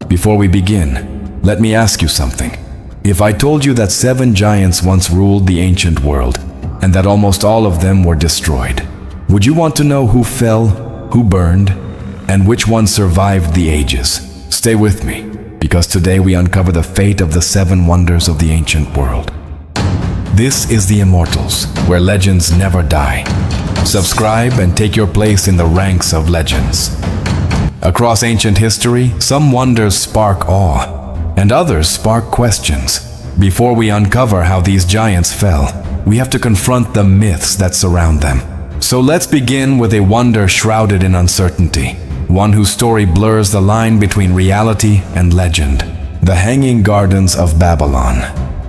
Before we begin, let me ask you something. If I told you that 7 giants once ruled the ancient world, and that almost all of them were destroyed, would you want to know who fell, who burned, and which one survived the ages? Stay with me, because today we uncover the fate of the 7 wonders of the ancient world. This is The Immortals, where legends never die. Subscribe and take your place in the ranks of legends. Across ancient history, some wonders spark awe, and others spark questions. Before we uncover how these giants fell, we have to confront the myths that surround them. So let's begin with a wonder shrouded in uncertainty, one whose story blurs the line between reality and legend. The Hanging Gardens of Babylon,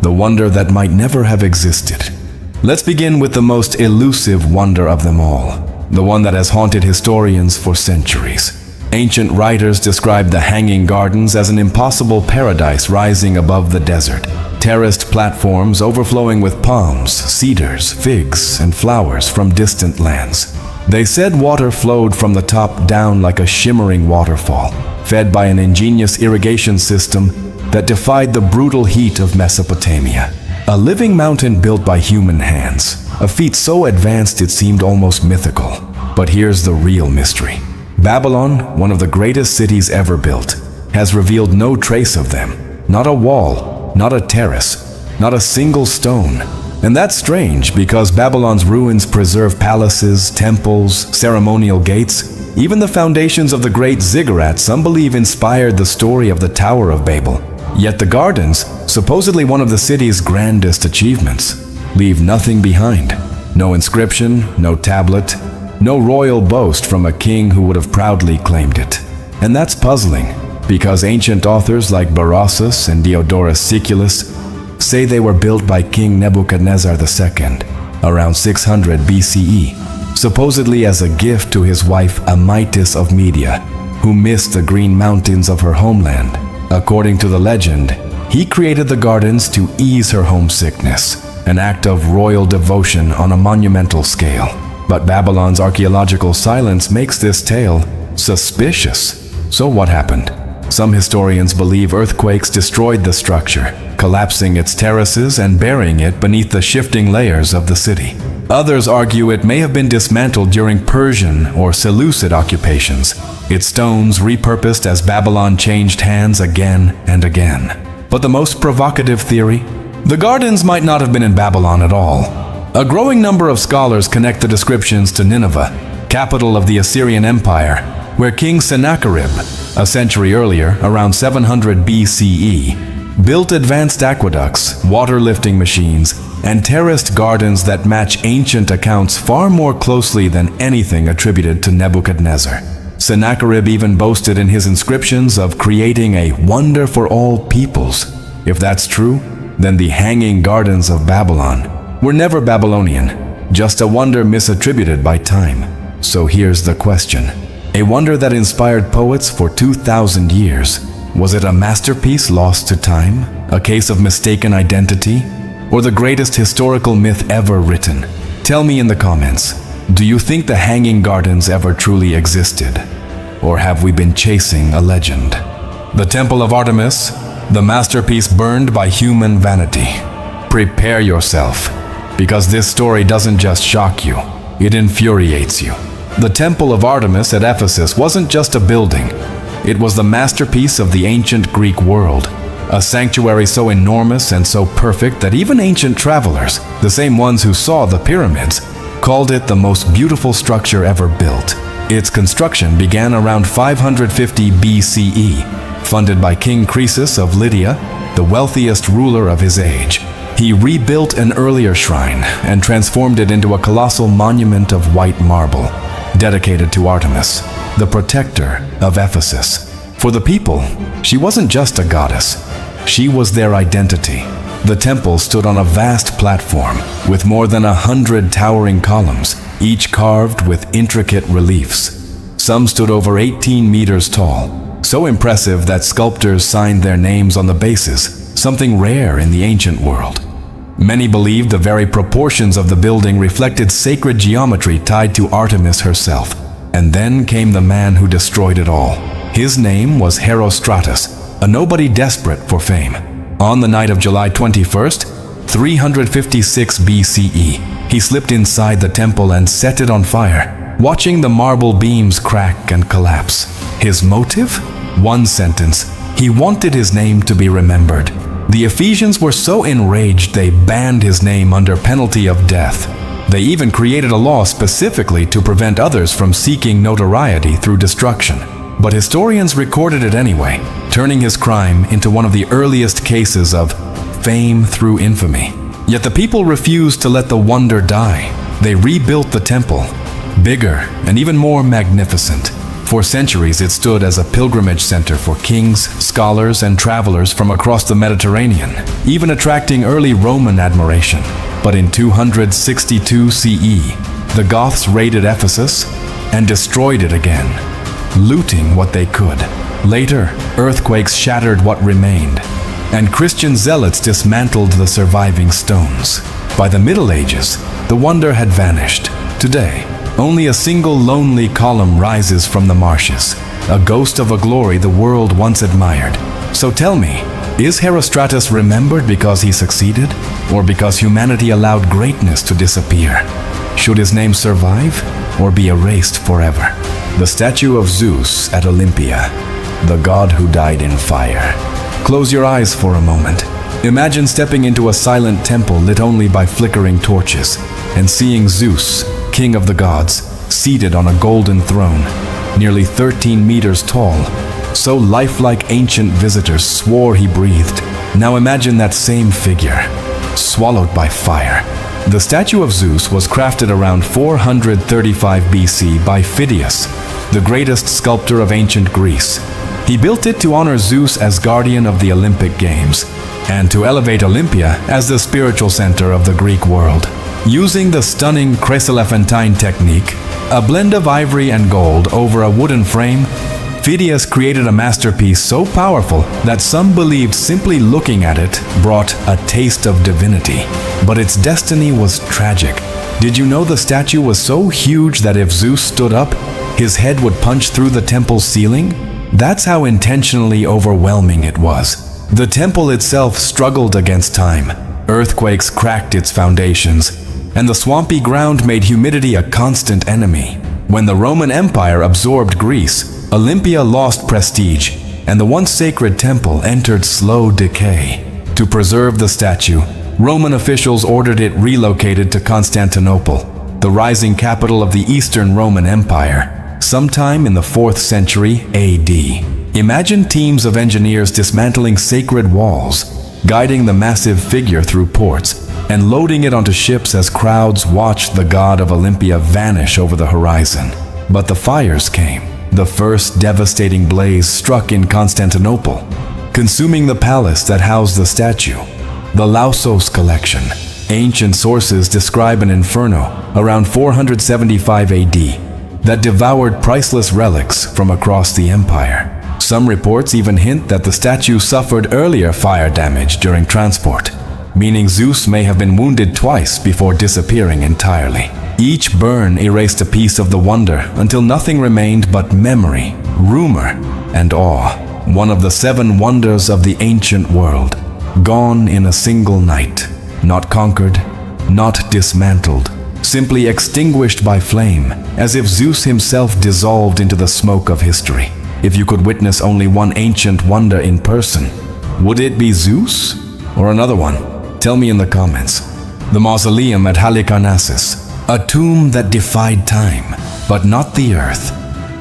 the wonder that might never have existed. Let's begin with the most elusive wonder of them all, the one that has haunted historians for centuries. Ancient writers described the Hanging Gardens as an impossible paradise rising above the desert. Terraced platforms overflowing with palms, cedars, figs, and flowers from distant lands. They said water flowed from the top down like a shimmering waterfall, fed by an ingenious irrigation system that defied the brutal heat of Mesopotamia. A living mountain built by human hands, a feat so advanced it seemed almost mythical. But here's the real mystery. Babylon, one of the greatest cities ever built, has revealed no trace of them. Not a wall, not a terrace, not a single stone. And that's strange because Babylon's ruins preserve palaces, temples, ceremonial gates. Even the foundations of the great ziggurat some believe inspired the story of the Tower of Babel. Yet the gardens, supposedly one of the city's grandest achievements, leave nothing behind. No inscription, no tablet, no royal boast from a king who would have proudly claimed it. And that's puzzling, because ancient authors like Berossus and Diodorus Siculus say they were built by King Nebuchadnezzar II around 600 BCE, supposedly as a gift to his wife Amytis of Media, who missed the green mountains of her homeland. According to the legend, he created the gardens to ease her homesickness, an act of royal devotion on a monumental scale. But Babylon's archaeological silence makes this tale suspicious. So what happened? Some historians believe earthquakes destroyed the structure, collapsing its terraces and burying it beneath the shifting layers of the city. Others argue it may have been dismantled during Persian or Seleucid occupations, its stones repurposed as Babylon changed hands again and again. But the most provocative theory? The gardens might not have been in Babylon at all. A growing number of scholars connect the descriptions to Nineveh, capital of the Assyrian Empire, where King Sennacherib, a century earlier, around 700 BCE, built advanced aqueducts, water-lifting machines, and terraced gardens that match ancient accounts far more closely than anything attributed to Nebuchadnezzar. Sennacherib even boasted in his inscriptions of creating a wonder for all peoples. If that's true, then the Hanging Gardens of Babylon were never Babylonian, just a wonder misattributed by time. So here's the question. A wonder that inspired poets for 2,000 years. Was it a masterpiece lost to time? A case of mistaken identity? Or the greatest historical myth ever written? Tell me in the comments. Do you think the Hanging Gardens ever truly existed? Or have we been chasing a legend? The Temple of Artemis, the masterpiece burned by human vanity. Prepare yourself, because this story doesn't just shock you, it infuriates you. The Temple of Artemis at Ephesus wasn't just a building. It was the masterpiece of the ancient Greek world, a sanctuary so enormous and so perfect that even ancient travelers, the same ones who saw the pyramids, called it the most beautiful structure ever built. Its construction began around 550 BCE, funded by King Croesus of Lydia, the wealthiest ruler of his age. He rebuilt an earlier shrine and transformed it into a colossal monument of white marble, dedicated to Artemis, the protector of Ephesus. For the people, she wasn't just a goddess. She was their identity. The temple stood on a vast platform with more than 100 towering columns, each carved with intricate reliefs. Some stood over 18 meters tall, so impressive that sculptors signed their names on the bases, something rare in the ancient world. Many believed the very proportions of the building reflected sacred geometry tied to Artemis herself. And then came the man who destroyed it all. His name was Herostratus, a nobody desperate for fame. On the night of July 21st, 356 BCE, he slipped inside the temple and set it on fire, watching the marble beams crack and collapse. His motive? One sentence: he wanted his name to be remembered. The Ephesians were so enraged they banned his name under penalty of death. They even created a law specifically to prevent others from seeking notoriety through destruction. But historians recorded it anyway, turning his crime into one of the earliest cases of fame through infamy. Yet the people refused to let the wonder die. They rebuilt the temple, bigger and even more magnificent. For centuries, it stood as a pilgrimage center for kings, scholars, and travelers from across the Mediterranean, even attracting early Roman admiration. But in 262 CE, the Goths raided Ephesus and destroyed it again, looting what they could. Later, earthquakes shattered what remained, and Christian zealots dismantled the surviving stones. By the Middle Ages, the wonder had vanished. Today, only a single lonely column rises from the marshes, a ghost of a glory the world once admired. So tell me, is Herostratus remembered because he succeeded, or because humanity allowed greatness to disappear? Should his name survive, or be erased forever? The statue of Zeus at Olympia, the god who died in fire. Close your eyes for a moment. Imagine stepping into a silent temple lit only by flickering torches, and seeing Zeus, king of the gods, seated on a golden throne, nearly 13 meters tall, so lifelike ancient visitors swore he breathed. Now imagine that same figure, swallowed by fire. The statue of Zeus was crafted around 435 BC by Phidias, the greatest sculptor of ancient Greece. He built it to honor Zeus as guardian of the Olympic Games, and to elevate Olympia as the spiritual center of the Greek world. Using the stunning chryselephantine technique, a blend of ivory and gold over a wooden frame, Phidias created a masterpiece so powerful that some believed simply looking at it brought a taste of divinity. But its destiny was tragic. Did you know the statue was so huge that if Zeus stood up, his head would punch through the temple's ceiling? That's how intentionally overwhelming it was. The temple itself struggled against time. Earthquakes cracked its foundations, and the swampy ground made humidity a constant enemy. When the Roman Empire absorbed Greece, Olympia lost prestige, and the once sacred temple entered slow decay. To preserve the statue, Roman officials ordered it relocated to Constantinople, the rising capital of the Eastern Roman Empire, sometime in the 4th century AD. Imagine teams of engineers dismantling sacred walls, guiding the massive figure through ports, and loading it onto ships as crowds watched the god of Olympia vanish over the horizon. But the fires came. The first devastating blaze struck in Constantinople, consuming the palace that housed the statue. The Lausos collection. Ancient sources describe an inferno around 475 AD that devoured priceless relics from across the empire. Some reports even hint that the statue suffered earlier fire damage during transport, meaning Zeus may have been wounded twice before disappearing entirely. Each burn erased a piece of the wonder until nothing remained but memory, rumor, and awe. One of the 7 wonders of the ancient world, gone in a single night. Not conquered, not dismantled, simply extinguished by flame, as if Zeus himself dissolved into the smoke of history. If you could witness only one ancient wonder in person, would it be Zeus or another one? Tell me in the comments. The Mausoleum at Halicarnassus, a tomb that defied time, but not the earth.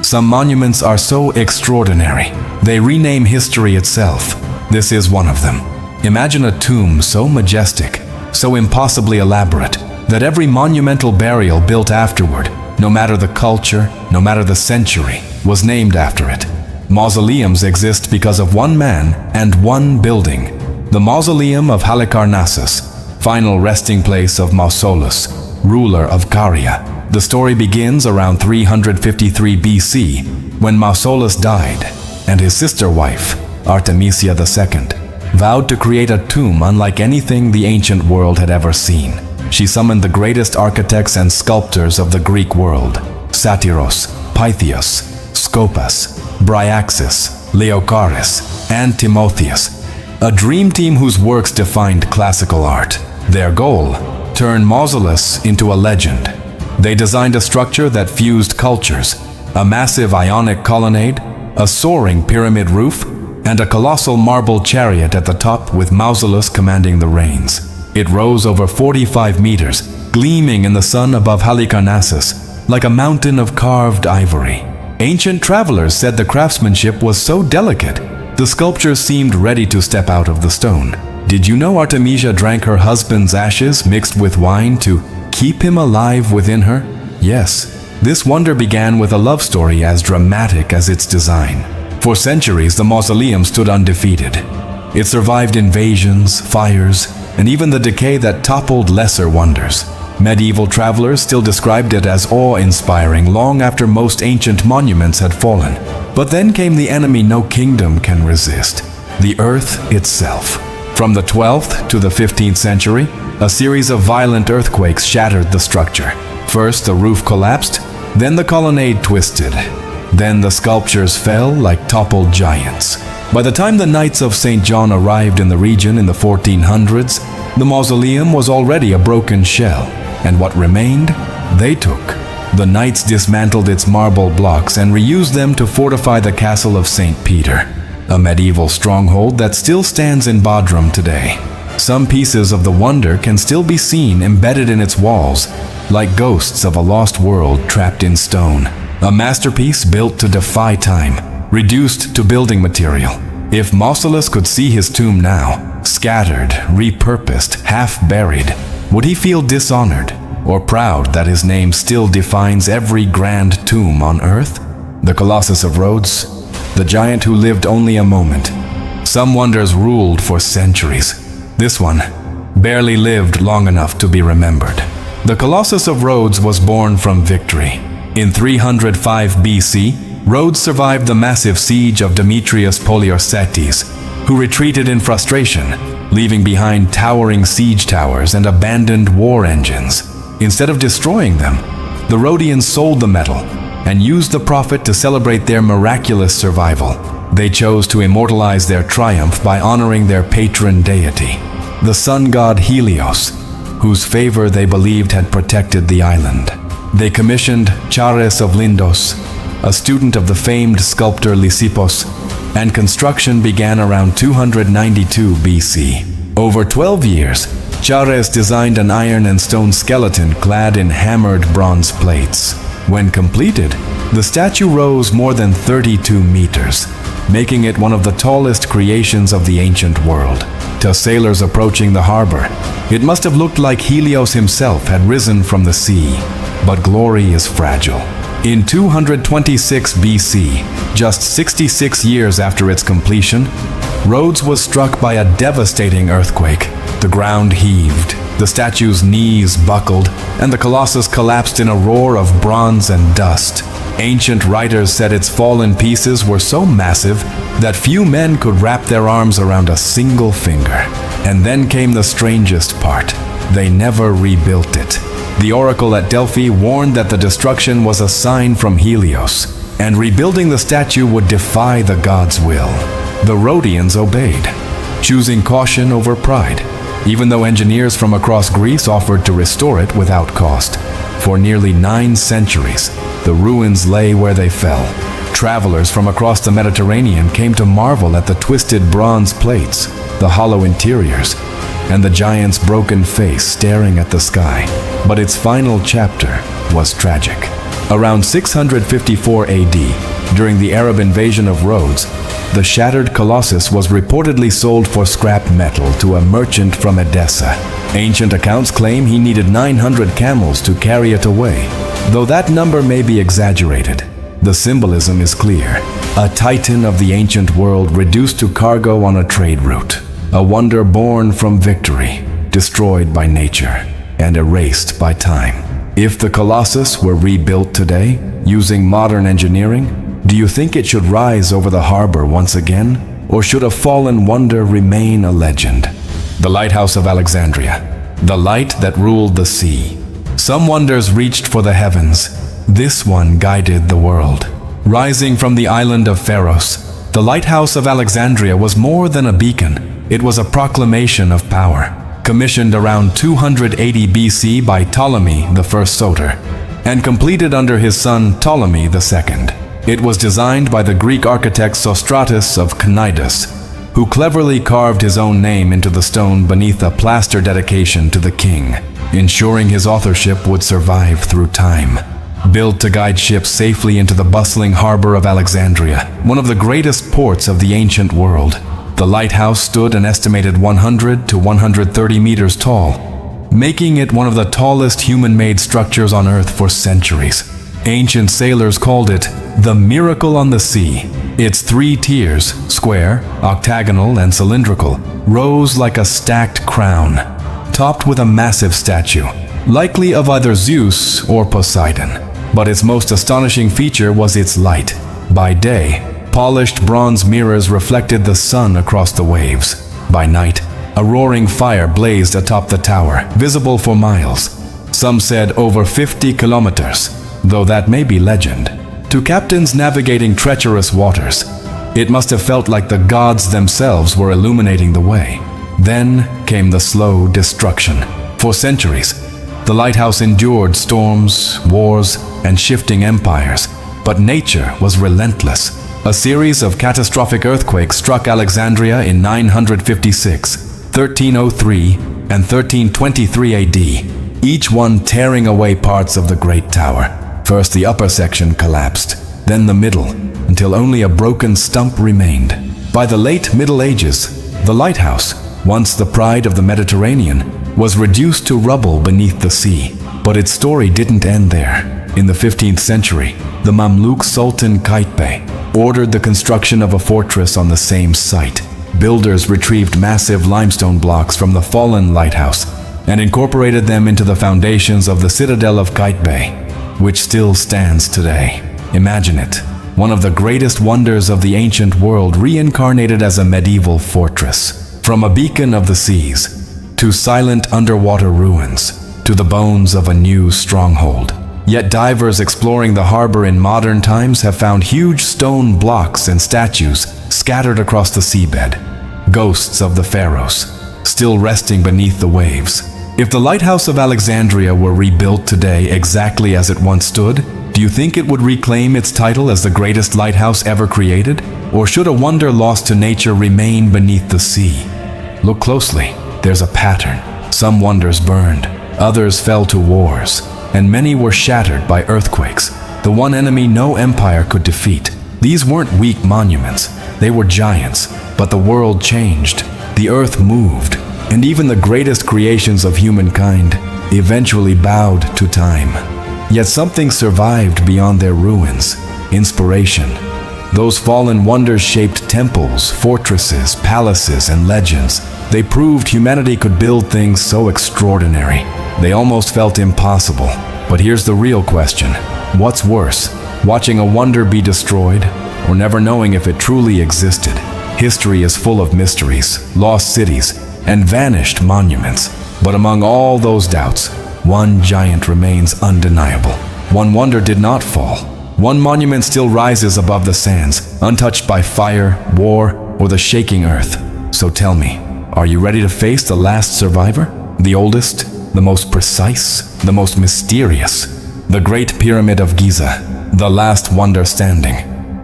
Some monuments are so extraordinary, they rename history itself. This is one of them. Imagine a tomb so majestic, so impossibly elaborate, that every monumental burial built afterward, no matter the culture, no matter the century, was named after it. Mausoleums exist because of one man and one building. The Mausoleum of Halicarnassus, final resting place of Mausolus, ruler of Caria. The story begins around 353 BC, when Mausolus died, and his sister wife, Artemisia II, vowed to create a tomb unlike anything the ancient world had ever seen. She summoned the greatest architects and sculptors of the Greek world: Satyros, Pythios, Scopas, Bryaxis, Leocharis, and Timotheus, a dream team whose works defined classical art. Their goal: turn Mausoleum into a legend. They designed a structure that fused cultures: a massive Ionic colonnade, a soaring pyramid roof, and a colossal marble chariot at the top with Mausoleum commanding the reins. It rose over 45 meters, gleaming in the sun above Halicarnassus, like a mountain of carved ivory. Ancient travelers said the craftsmanship was so delicate, the sculptures seemed ready to step out of the stone. Did you know Artemisia drank her husband's ashes mixed with wine to keep him alive within her? Yes, this wonder began with a love story as dramatic as its design. For centuries, the mausoleum stood undefeated. It survived invasions, fires, and even the decay that toppled lesser wonders. Medieval travelers still described it as awe-inspiring long after most ancient monuments had fallen. But then came the enemy no kingdom can resist: the earth itself. From the 12th to the 15th century, a series of violent earthquakes shattered the structure. First, the roof collapsed, then the colonnade twisted. Then the sculptures fell like toppled giants. By the time the Knights of St. John arrived in the region in the 1400s, the mausoleum was already a broken shell, and what remained, they took. The Knights dismantled its marble blocks and reused them to fortify the castle of St. Peter, a medieval stronghold that still stands in Bodrum today. Some pieces of the wonder can still be seen embedded in its walls, like ghosts of a lost world trapped in stone. A masterpiece built to defy time, reduced to building material. If Mausolus could see his tomb now, scattered, repurposed, half-buried, would he feel dishonored or proud that his name still defines every grand tomb on earth? The Colossus of Rhodes, the giant who lived only a moment. Some wonders ruled for centuries. This one barely lived long enough to be remembered. The Colossus of Rhodes was born from victory. In 305 BC, Rhodes survived the massive siege of Demetrius Poliorcetes, who retreated in frustration, leaving behind towering siege towers and abandoned war engines. Instead of destroying them, the Rhodians sold the metal and used the profit to celebrate their miraculous survival. They chose to immortalize their triumph by honoring their patron deity, the sun god Helios, whose favor they believed had protected the island. They commissioned Chares of Lindos, a student of the famed sculptor Lysippos, and construction began around 292 BC. Over 12 years, Chares designed an iron and stone skeleton clad in hammered bronze plates. When completed, the statue rose more than 32 meters, making it one of the tallest creations of the ancient world. To sailors approaching the harbor, it must have looked like Helios himself had risen from the sea. But glory is fragile. In 226 BC, just 66 years after its completion, Rhodes was struck by a devastating earthquake. The ground heaved, the statue's knees buckled, and the Colossus collapsed in a roar of bronze and dust. Ancient writers said its fallen pieces were so massive that few men could wrap their arms around a single finger. And then came the strangest part. They never rebuilt it. The oracle at Delphi warned that the destruction was a sign from Helios, and rebuilding the statue would defy the god's will. The Rhodians obeyed, choosing caution over pride, even though engineers from across Greece offered to restore it without cost. For nearly 9 centuries, the ruins lay where they fell. Travelers from across the Mediterranean came to marvel at the twisted bronze plates, the hollow interiors, and the giant's broken face staring at the sky. But its final chapter was tragic. Around 654 AD, during the Arab invasion of Rhodes, the shattered Colossus was reportedly sold for scrap metal to a merchant from Edessa. Ancient accounts claim he needed 900 camels to carry it away. Though that number may be exaggerated, the symbolism is clear. A titan of the ancient world reduced to cargo on a trade route. A wonder born from victory, destroyed by nature, and erased by time. If the Colossus were rebuilt today, using modern engineering, do you think it should rise over the harbor once again? Or should a fallen wonder remain a legend? The Lighthouse of Alexandria, the light that ruled the sea. Some wonders reached for the heavens. This one guided the world. Rising from the island of Pharos, The Lighthouse of Alexandria was more than a beacon. It was a proclamation of power, commissioned around 280 BC by Ptolemy the First Soter, and completed under his son Ptolemy II. It was designed by the Greek architect Sostratus of Cnidus, who cleverly carved his own name into the stone beneath a plaster dedication to the king, ensuring his authorship would survive through time. Built to guide ships safely into the bustling harbor of Alexandria, one of the greatest ports of the ancient world, the lighthouse stood an estimated 100 to 130 meters tall, making it one of the tallest human-made structures on Earth for centuries. Ancient sailors called it the Miracle on the Sea. Its 3 tiers, square, octagonal, and cylindrical, rose like a stacked crown, topped with a massive statue, likely of either Zeus or Poseidon. But its most astonishing feature was its light. By day, polished bronze mirrors reflected the sun across the waves. By night, a roaring fire blazed atop the tower, visible for miles. Some said over 50 kilometers, though that may be legend. To captains navigating treacherous waters, it must have felt like the gods themselves were illuminating the way. Then came the slow destruction. For centuries, the lighthouse endured storms, wars, and shifting empires, but nature was relentless. A series of catastrophic earthquakes struck Alexandria in 956, 1303, and 1323 AD, each one tearing away parts of the great tower. First the upper section collapsed, then the middle, until only a broken stump remained. By the late Middle Ages, the lighthouse, once the pride of the Mediterranean, was reduced to rubble beneath the sea. But its story didn't end there. In the 15th century, the Mamluk Sultan Qaitbay ordered the construction of a fortress on the same site. Builders retrieved massive limestone blocks from the fallen lighthouse and incorporated them into the foundations of the citadel of Qaitbay, which still stands today. Imagine it, one of the greatest wonders of the ancient world reincarnated as a medieval fortress. From a beacon of the seas, to silent underwater ruins, to the bones of a new stronghold. Yet divers exploring the harbor in modern times have found huge stone blocks and statues scattered across the seabed, ghosts of the pharaohs, still resting beneath the waves. If the Lighthouse of Alexandria were rebuilt today exactly as it once stood, do you think it would reclaim its title as the greatest lighthouse ever created? Or should a wonder lost to nature remain beneath the sea? Look closely, there's a pattern. Some wonders burned, others fell to wars, and many were shattered by earthquakes, the one enemy no empire could defeat. These weren't weak monuments, they were giants, but the world changed, the earth moved, and even the greatest creations of humankind eventually bowed to time. Yet something survived beyond their ruins: inspiration. Those fallen wonders shaped temples, fortresses, palaces, and legends. They proved humanity could build things so extraordinary. They almost felt impossible. But here's the real question. What's worse, watching a wonder be destroyed, or never knowing if it truly existed? History is full of mysteries, lost cities, and vanished monuments. But among all those doubts, one giant remains undeniable. One wonder did not fall. One monument still rises above the sands, untouched by fire, war, or the shaking earth. So tell me, are you ready to face the last survivor? The oldest, the most precise, the most mysterious. The Great Pyramid of Giza, the last wonder standing.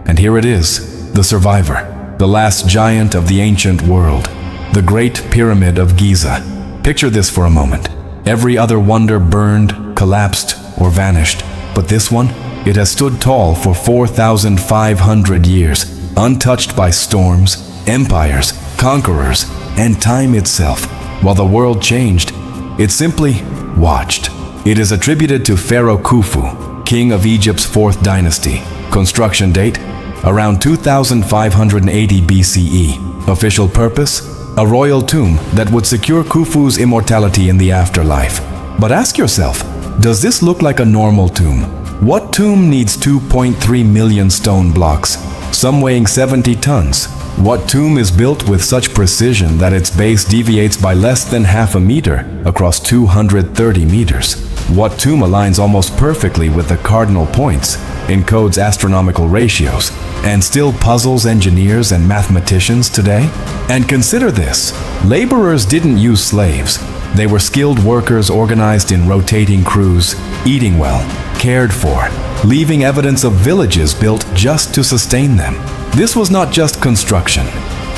And here it is, the survivor, the last giant of the ancient world. The Great Pyramid of Giza. Picture this for a moment. Every other wonder burned, collapsed, or vanished. But this one? It has stood tall for 4,500 years, untouched by storms, empires, conquerors, and time itself. While the world changed, it simply watched. It is attributed to Pharaoh Khufu, king of Egypt's 4th dynasty. Construction date: around 2580 BCE. Official purpose: a royal tomb that would secure Khufu's immortality in the afterlife. But ask yourself, does this look like a normal tomb? What tomb needs 2.3 million stone blocks, some weighing 70 tons? What tomb is built with such precision that its base deviates by less than half a meter across 230 meters? What tomb aligns almost perfectly with the cardinal points, encodes astronomical ratios, and still puzzles engineers and mathematicians today? And consider this, laborers didn't use slaves. They were skilled workers organized in rotating crews, eating well, cared for, leaving evidence of villages built just to sustain them. This was not just construction.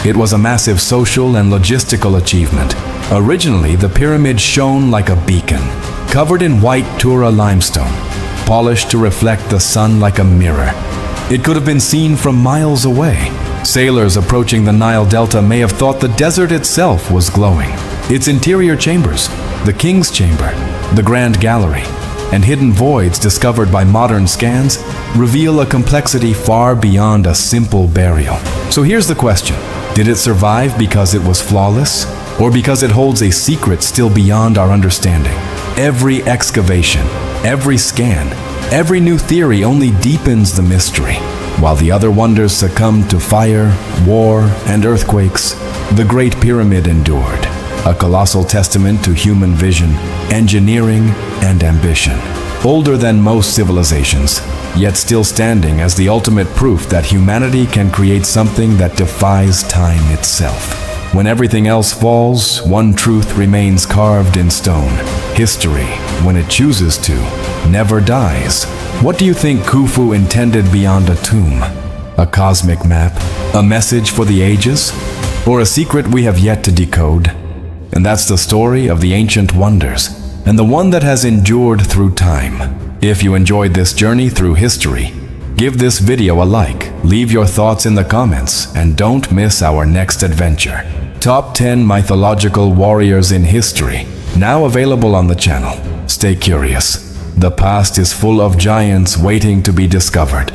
It was a massive social and logistical achievement. Originally, the pyramid shone like a beacon, covered in white Tura limestone, polished to reflect the sun like a mirror. It could have been seen from miles away. Sailors approaching the Nile Delta may have thought the desert itself was glowing. Its interior chambers, the King's Chamber, the Grand Gallery, and hidden voids discovered by modern scans reveal a complexity far beyond a simple burial. So here's the question. Did it survive because it was flawless, or because it holds a secret still beyond our understanding? Every excavation, every scan, every new theory only deepens the mystery. While the other wonders succumbed to fire, war, and earthquakes, the Great Pyramid endured, a colossal testament to human vision, engineering, and ambition. Older than most civilizations, yet still standing as the ultimate proof that humanity can create something that defies time itself. When everything else falls, one truth remains carved in stone. History, when it chooses to, never dies. What do you think Khufu intended beyond a tomb? A cosmic map? A message for the ages? Or a secret we have yet to decode? And that's the story of the ancient wonders, and the one that has endured through time. If you enjoyed this journey through history, give this video a like, leave your thoughts in the comments, and don't miss our next adventure. Top 10 Mythological Warriors in History, now available on the channel. Stay curious. The past is full of giants waiting to be discovered.